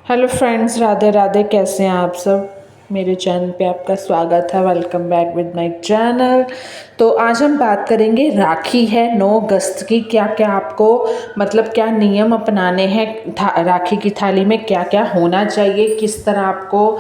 Hello friends, Radhe Radhe. कैसे हैं आप सब। मेरे चैनल पे आपका स्वागत है। Welcome back with my channel. तो आज हम बात करेंगे, राखी है 9 अगस्त की, क्या क्या आपको मतलब क्या नियम अपनाने हैं। राखी की थाली में क्या क्या होना चाहिए, किस तरह आपको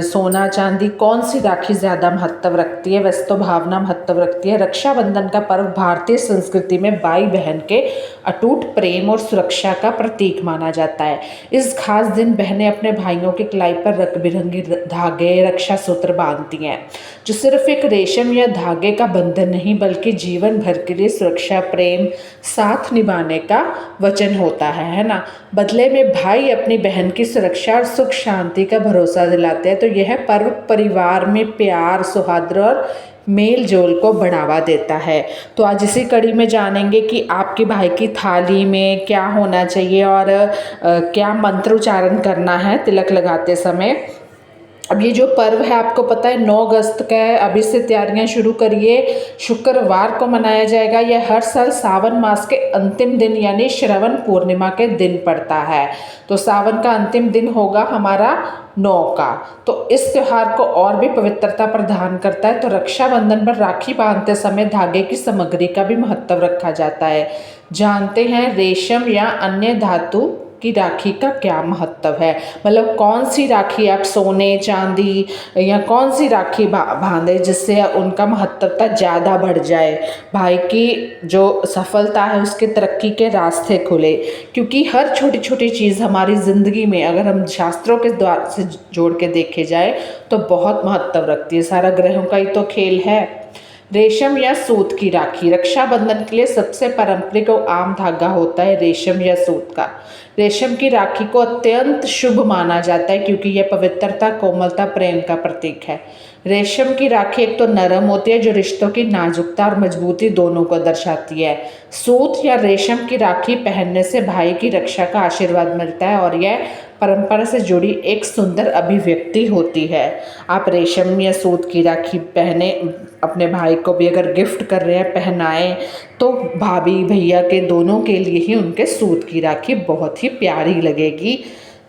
सोना चांदी, कौन सी राखी ज़्यादा महत्व रखती है। वैसे तो भावना महत्व रखती है। रक्षाबंधन का पर्व भारतीय संस्कृति में भाई बहन के अटूट प्रेम और सुरक्षा का प्रतीक माना जाता है। इस खास दिन बहनें अपने भाइयों के कलाई पर रंग बिरंगे धागे, रक्षा सूत्र बांधती हैं, जो सिर्फ एक रेशम या धागे का बंधन नहीं बल्कि जीवन भर के लिए सुरक्षा, प्रेम, साथ निभाने का वचन होता है ना। बदले में भाई अपनी बहन की सुरक्षा और सुख शांति का भरोसा दिलाते हैं। तो यह पर्व परिवार में प्यार, सौहार्द और मेल जोल को बढ़ावा देता है। तो आज इसी कड़ी में जानेंगे कि आपके भाई की थाली में क्या होना चाहिए और क्या मंत्र उच्चारण करना है तिलक लगाते समय। अब ये जो पर्व है आपको पता है 9 अगस्त का है। अभी से तैयारियां शुरू करिए। शुक्रवार को मनाया जाएगा। यह हर साल सावन मास के अंतिम दिन यानी श्रवण पूर्णिमा के दिन पड़ता है। तो सावन का अंतिम दिन होगा हमारा 9 का। तो इस त्योहार को और भी पवित्रता प्रदान करता है। तो रक्षाबंधन पर राखी बांधते समय धागे की सामग्री का भी महत्व रखा जाता है। जानते हैं रेशम या अन्य धातु की राखी का क्या महत्व है। मतलब कौन सी राखी आप सोने चांदी या कौन सी राखी बांधे जिससे उनका महत्वता ज़्यादा बढ़ जाए, भाई की जो सफलता है उसके तरक्की के रास्ते खुले। क्योंकि हर छोटी छोटी चीज़ हमारी ज़िंदगी में अगर हम शास्त्रों के द्वार से जोड़ के देखे जाए तो बहुत महत्व रखती है। सारा ग्रहों का ही तो खेल है। रेशम या सूत की राखी रक्षाबंधन के लिए सबसे पारंपरिक और आम धागा होता है रेशम या सूत का। रेशम की राखी को अत्यंत शुभ माना जाता है क्योंकि यह पवित्रता, कोमलता, प्रेम का प्रतीक है। रेशम की राखी एक तो नरम होती है जो रिश्तों की नाजुकता और मजबूती दोनों को दर्शाती है। सूत या रेशम की राखी पहनने से भाई की रक्षा का आशीर्वाद मिलता है और यह परंपरा से जुड़ी एक सुंदर अभिव्यक्ति होती है। आप रेशम या सूत की राखी पहने, अपने भाई को भी अगर गिफ्ट कर रहे हैं पहनाएं, तो भाभी भैया के दोनों के लिए ही उनके सूत की राखी बहुत ही प्यारी लगेगी।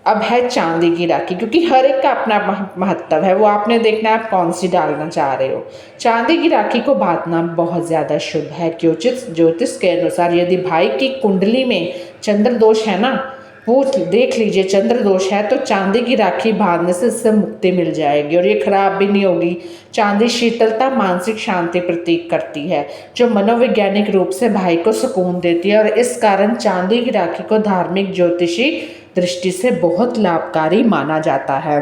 अब है चांदी की राखी, क्योंकि हर एक का अपना महत्व है, वो आपने देखना है आप कौन सी डालना चाह रहे हो। चांदी की राखी को बांधना बहुत ज़्यादा शुभ है। ज्योतिष के अनुसार यदि भाई की कुंडली में चंद्र दोष है ना, वो देख लीजिए, चंद्र दोष है तो चांदी की राखी बांधने से इससे मुक्ति मिल जाएगी और ये खराब भी नहीं होगी। चांदी शीतलता, मानसिक शांति प्रतीक करती है, जो मनोवैज्ञानिक रूप से भाई को सुकून देती है और इस कारण चांदी की राखी को धार्मिक ज्योतिषी दृष्टि से बहुत लाभकारी माना जाता है।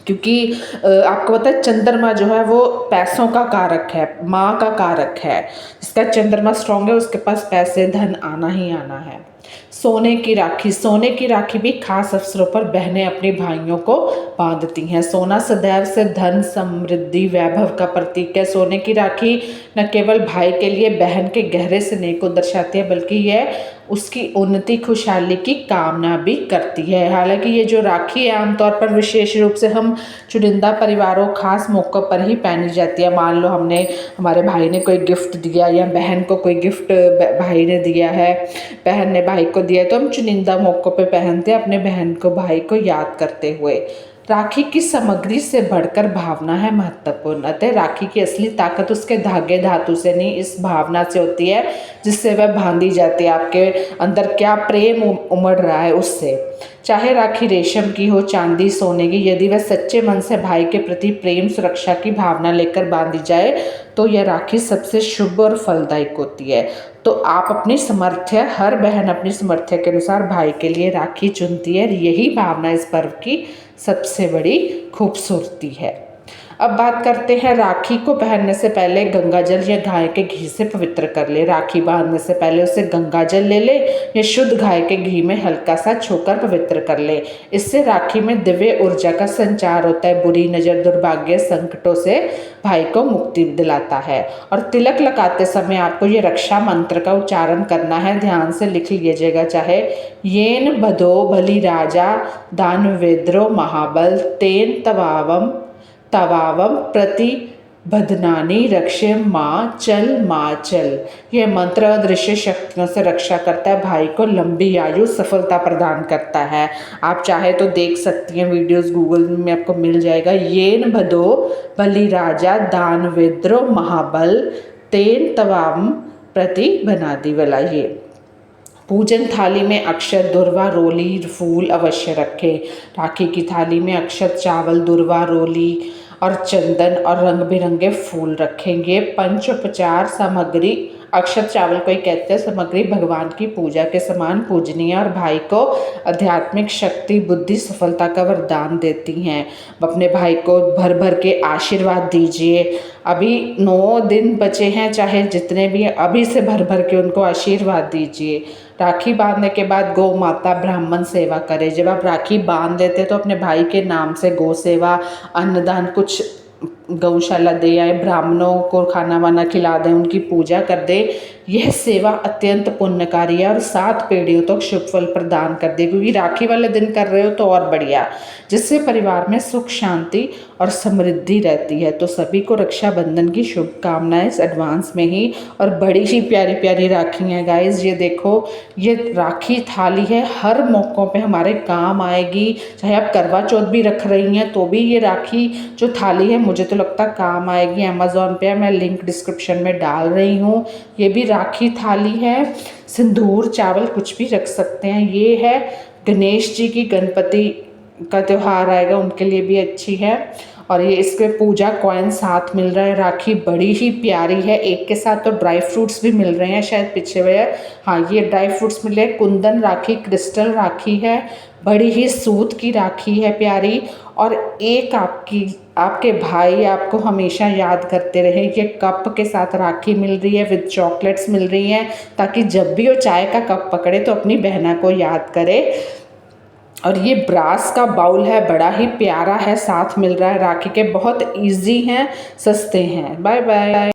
क्योंकि आपको पता है चंद्रमा जो है वो पैसों का कारक है, माँ का कारक है। जिसका चंद्रमा स्ट्रांग है उसके पास पैसे धन आना ही आना है। सोने की राखी, सोने की राखी भी खास अवसरों पर बहनें अपने भाइयों को बांधती हैं। सोना सदैव से धन, समृद्धि, वैभव का प्रतीक है। सोने की राखी न केवल भाई के लिए बहन के गहरे स्नेह को दर्शाती है बल्कि यह उसकी उन्नति, खुशहाली की कामना भी करती है। हालांकि ये जो राखी है आमतौर पर विशेष रूप से हम चुनिंदा परिवारों, खास मौक़ों पर ही पहनी जाती है। मान लो हमारे भाई ने कोई गिफ्ट दिया या बहन को कोई गिफ्ट भाई ने दिया है, बहन ने भाई को दिया, तो हम चुनिंदा मौक़ों पे पहनते हैं अपने बहन को, भाई को याद करते हुए। राखी की सामग्री से बढ़कर भावना है महत्वपूर्ण। अतः राखी की असली ताकत उसके धागे धातु से नहीं, इस भावना से होती है जिससे वह बांधी जाती है। आपके अंदर क्या प्रेम उमड़ रहा है उससे। चाहे राखी रेशम की हो, चांदी, सोने की, यदि वह सच्चे मन से भाई के प्रति प्रेम, सुरक्षा की भावना लेकर बांधी जाए तो यह राखी सबसे शुभ और फलदायक होती है। तो आप अपनी सामर्थ्य, हर बहन अपनी सामर्थ्य के अनुसार भाई के लिए राखी चुनती है। यही भावना इस पर्व की सबसे बड़ी खूबसूरती है। अब बात करते हैं, राखी को पहनने से पहले गंगाजल या गाय के घी से पवित्र कर ले। राखी बांधने से पहले उसे गंगाजल ले ले या शुद्ध गाय के घी में हल्का सा छूकर पवित्र कर ले। इससे राखी में दिव्य ऊर्जा का संचार होता है, बुरी नज़र, दुर्भाग्य, संकटों से भाई को मुक्ति दिलाता है। और तिलक लगाते समय आपको ये रक्षा मंत्र का उच्चारण करना है, ध्यान से लिख लीजिएगा। चाहे येन बधो बलि राजा दानवेद्रो महाबल तेन तवावम तवावम प्रति बदनानी रक्षे माँ चल। यह मंत्र अदृश्य शक्तियों से रक्षा करता है, भाई को लंबी आयु सफलता प्रदान करता है। आप चाहे तो देख सकती हैं वीडियोस, गूगल में आपको मिल जाएगा। येन भदो बलिराजा दानवेद्रो महाबल तेन तवाम प्रति बनादी वाला। ये पूजन थाली में अक्षत, दुर्वा, रोली, फूल अवश्य रखें। राखी की थाली में अक्षत, चावल, दुर्वा, रोली और चंदन और रंग बिरंगे फूल रखेंगे। पंचोपचार सामग्री, अक्षत चावल को ही कहते हैं सामग्री भगवान की पूजा के समान पूजनीय और भाई को आध्यात्मिक शक्ति, बुद्धि, सफलता का वरदान देती हैं। अपने भाई को भर भर के आशीर्वाद दीजिए। अभी 9 दिन बचे हैं, चाहे जितने भी हैं अभी से भर भर के उनको आशीर्वाद दीजिए। राखी बांधने के बाद गौ माता ब्राह्मण सेवा करें। जब आप राखी बांध देते हैं तो अपने भाई के नाम से गौ सेवा, अन्नदान, कुछ गौशाला दे आए, ब्राह्मणों को खाना वाना खिला दें, उनकी पूजा कर दें। यह सेवा अत्यंत पुण्यकारी है और 7 पीढ़ियों तक शुभ फल प्रदान कर दे, क्योंकि राखी वाले दिन कर रहे हो तो और बढ़िया, जिससे परिवार में सुख, शांति और समृद्धि रहती है। तो सभी को रक्षाबंधन की शुभकामनाएं एडवांस में ही। और बड़ी ही प्यारी प्यारी राखी हैं गाइज। ये देखो, ये राखी थाली है, हर मौक़ों पे हमारे काम आएगी। चाहे आप करवा चौथ भी रख रही हैं तो भी ये राखी जो थाली है मुझे तो लगता काम आएगी। अमेज़ॉन पे मैं लिंक डिस्क्रिप्शन में डाल रही हूँ। ये भी राखी थाली है। सिंदूर, चावल कुछ भी रख सकते हैं। ये है गणेश जी की, गणपति का त्यौहार आएगा उनके लिए भी अच्छी है। और ये इसके पूजा कॉइन साथ मिल रहा है। राखी बड़ी ही प्यारी है। एक के साथ तो ड्राई फ्रूट्स भी मिल रहे हैं, शायद पीछे हुए। हाँ, ये ड्राई फ्रूट्स मिले। कुंदन राखी, क्रिस्टल राखी है, बड़ी ही सूत की राखी है प्यारी। और एक आपके भाई आपको हमेशा याद करते रहे, ये कप के साथ राखी मिल रही है, विद चॉकलेट्स मिल रही हैं, ताकि जब भी वो चाय का कप पकड़े तो अपनी बहना को याद करे। और ये ब्रास का बाउल है, बड़ा ही प्यारा है, साथ मिल रहा है राखी के। बहुत इजी हैं, सस्ते हैं। Bye bye.